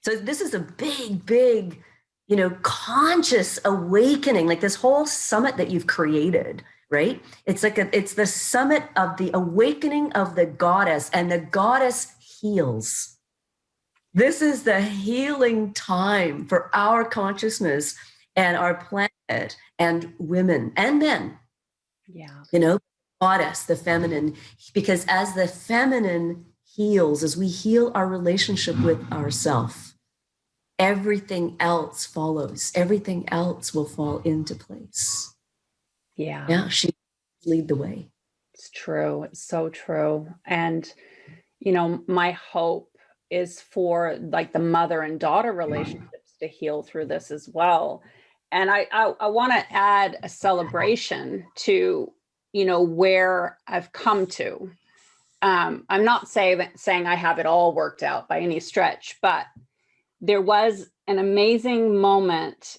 So this is a big, big, conscious awakening, like this whole summit that you've created, right? It's the summit of the awakening of the goddess, and the goddess heals. This is the healing time for our consciousness and our planet and women and men. Yeah. Goddess, the feminine, because as the feminine heals, as we heal our relationship with ourself, everything else follows. Everything else will fall into place. Yeah. Yeah, she lead the way. It's true. It's so true. And, my hope is for like the mother and daughter relationships to heal through this as well. And I want to add a celebration to, where I've come to. I'm not saying I have it all worked out by any stretch, but there was an amazing moment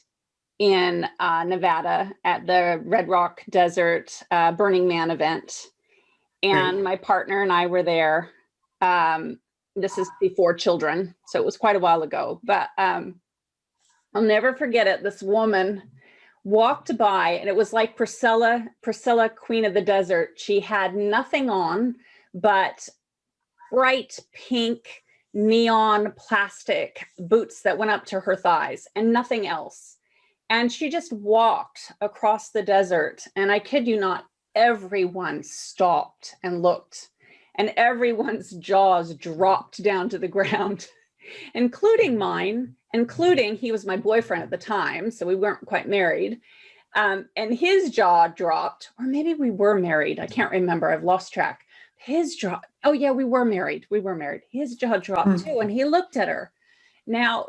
in Nevada at the Red Rock Desert Burning Man event. And Right. my partner and I were there. This is before children, so it was quite a while ago. But I'll never forget it. This woman walked by, and it was like Priscilla, Queen of the Desert. She had nothing on but bright pink neon plastic boots that went up to her thighs and nothing else. And she just walked across the desert. And I kid you not, everyone stopped and looked, and everyone's jaws dropped down to the ground, including mine, including he was my boyfriend at the time. So we weren't quite married. And his jaw dropped, or maybe we were married. I can't remember. I've lost track. His jaw. Oh yeah, we were married. His jaw dropped too. And he looked at her. Now,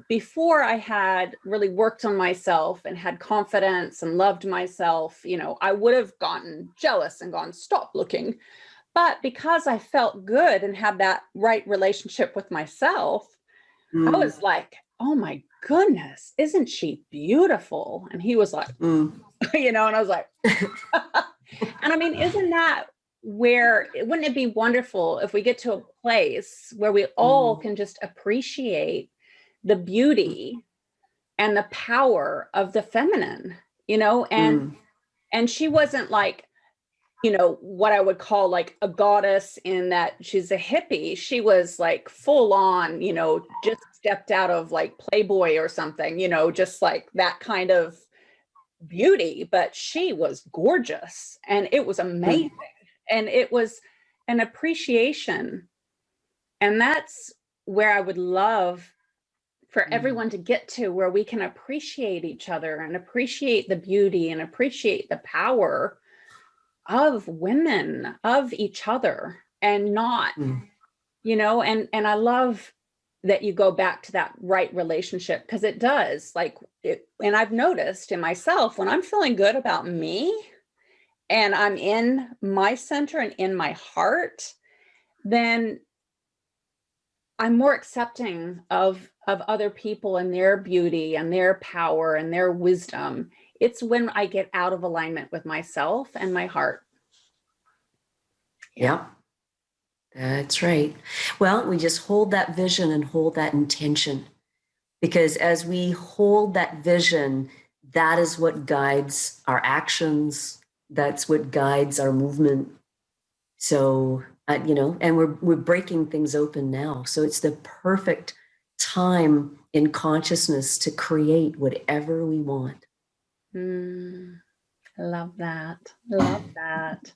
before I had really worked on myself and had confidence and loved myself, I would have gotten jealous and gone, stop looking. But because I felt good and had that right relationship with myself, I was like, oh my goodness, isn't she beautiful? And he was like, and I was like, and I mean, isn't that wouldn't it be wonderful if we get to a place where we all can just appreciate the beauty and the power of the feminine, and she wasn't like, what I would call like a goddess in that she's a hippie. She was like full on, just stepped out of like Playboy or something, just like that kind of beauty, but she was gorgeous and it was amazing. And it was an appreciation. And that's where I would love for everyone to get to, where we can appreciate each other and appreciate the beauty and appreciate the power of women, of each other, and not, and I love that you go back to that right relationship, because it does, like it, and I've noticed in myself, when I'm feeling good about me and I'm in my center and in my heart, then I'm more accepting of other people and their beauty and their power and their wisdom. It's when I get out of alignment with myself and my heart. Yeah, that's right. Well, we just hold that vision and hold that intention, because as we hold that vision, that is what guides our actions. That's what guides our movement. So, and we're breaking things open now. So it's the perfect time in consciousness to create whatever we want. Love that. Love that.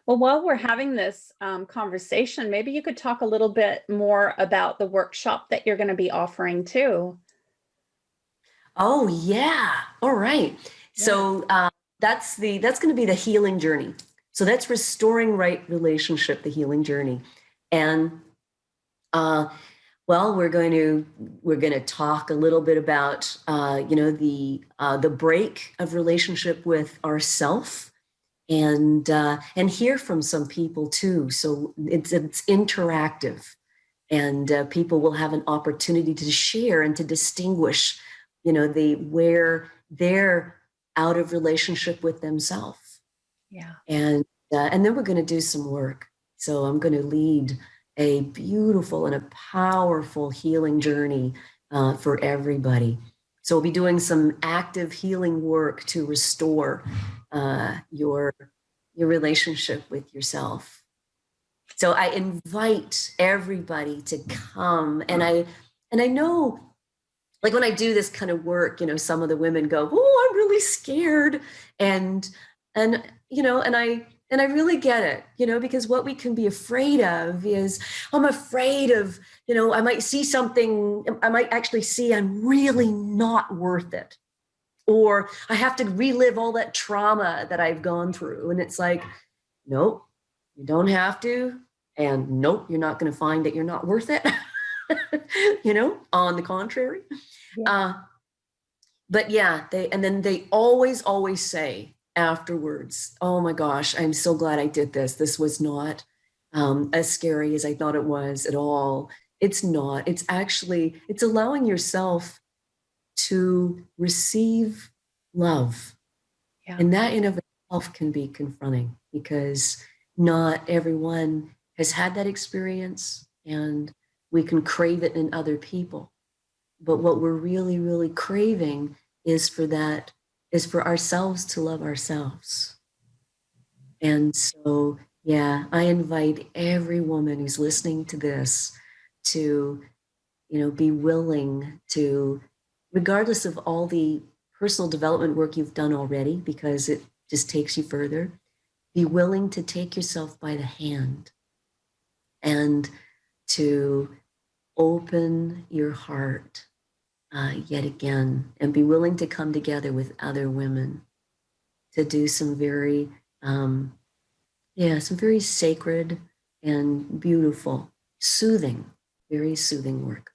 Well, while we're having this conversation, maybe you could talk a little bit more about the workshop that you're going to be offering too. Oh yeah. All right. Yeah. So that's going to be the healing journey. So that's restoring right relationship, the healing journey. And well, we're going to talk a little bit about the break of relationship with ourself, and hear from some people too. So it's interactive, and people will have an opportunity to share and to distinguish, where they're out of relationship with themselves. Yeah. And then we're going to do some work. So I'm going to lead a beautiful and a powerful healing journey for everybody. So we'll be doing some active healing work to restore your relationship with yourself. So I invite everybody to come, and I know, like when I do this kind of work, you know, some of the women go, "Oh, I'm really scared," and you know, and I really get it, you know, because what we can be afraid of is, I'm afraid of, you know, I might see something, I might actually see I'm really not worth it, or I have to relive all that trauma that I've gone through, and it's like, nope, you don't have to, and nope, you're not going to find that you're not worth it. You know, on the contrary. Yeah. But yeah, and then they always say afterwards, "Oh my gosh, I'm so glad I did this. This was not as scary as I thought it was at all." It's not. It's actually, it's allowing yourself to receive love, Yeah. and that in of itself can be confronting, because not everyone has had that experience, and we can crave it in other people. But what we're really, really craving is for that, is for ourselves to love ourselves. And so, yeah, I invite every woman who's listening to this to, you know, be willing to, regardless of all the personal development work you've done already, because it just takes you further, be willing to take yourself by the hand and to open your heart yet again, and be willing to come together with other women to do some very, some very sacred and beautiful, soothing, very soothing work.